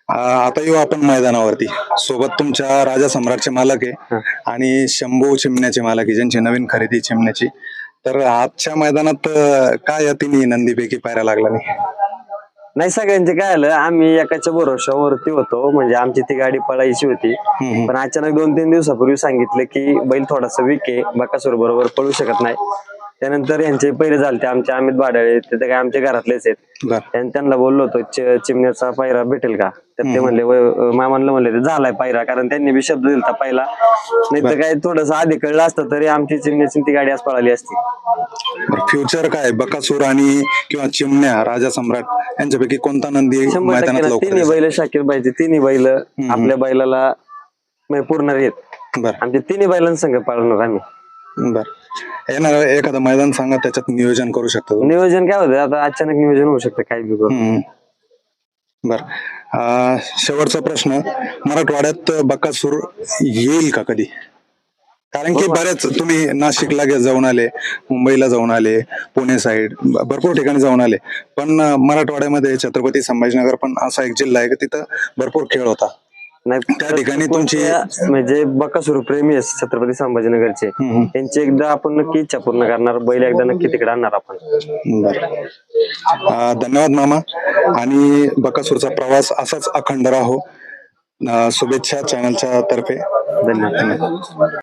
आता येऊ आपण मैदानावरती. सोबत तुमच्या राजा सम्राटचे मालक आहे आणि शंभू चिमण्याचे मालक आहे, ज्यांची नवीन खरेदी चिमण्याची. तर आजच्या मैदानात काय या तिन्ही नंदीपैकी पायऱ्या लागला नाही? नाही, सगळ्यांचे काय आलं, आम्ही एकाच्या भरोशावरती होतो. म्हणजे आमची ती गाडी पळायची होती, पण अचानक 2-3 दिवसापूर्वी सांगितलं की बैल थोडासा वीक आहे, बकासूर बरोबर पळू शकत नाही. त्यानंतर यांचे पहिले झाले आमचे अमित भाडाळे, ते काय आमच्या घरातलेच आहेत. त्यांना बोललो होतो चिमण्याचा पायरा भेटेल का, तर ते म्हणले मामांना म्हणले ते झालाय पायरा, कारण त्यांनी बी शब्द दिलता पहिला. नाही तर काय थोडस आधी कळलं असतं तरी आमची चिमण्याची ती गाडी आज पळाली असती. फ्युचर काय, बकासूर आणि किंवा चिमण्या, राजा सम्राट यांच्यापैकी कोणता नंदी 100% मैदानात तिन्ही बैल शाकीर पाहिजे, तिन्ही बैल आपल्या बैलाला म्हणजे पूर्ण येत. आमच्या तिन्ही बैलांसंग पाळणार आम्ही. बर, येणार एखादं मैदान सांगा, त्याच्यात नियोजन करू शकता तुम्ही. नियोजन काय होतं आता, अचानक नियोजन होऊ शकतं काही बी करून. बर, शेवटचा प्रश्न, मराठवाड्यात बकासूर येईल का कधी? कारण की बरेच तुम्ही नाशिकला जाऊन आले, मुंबईला जाऊन आले, पुणे साईड भरपूर ठिकाणी जाऊन आले, पण मराठवाड्यामध्ये छत्रपती संभाजीनगर पण असा एक जिल्हा आहे की तिथं भरपूर खेळ होता. नाही, त्या ठिकाणी तुमची म्हणजे बकासूर प्रेमी आहे छत्रपती संभाजीनगरचे, त्यांची एकदा आपण नक्की इच्छा पूर्ण करणार, बैल एकदा नक्की तिकडे आणणार आपण. धन्यवाद मामा, आणि बकासूरचा प्रवास असाच अखंड राहो. शुभेच्छा चॅनलच्या तर्फे. धन्यवाद.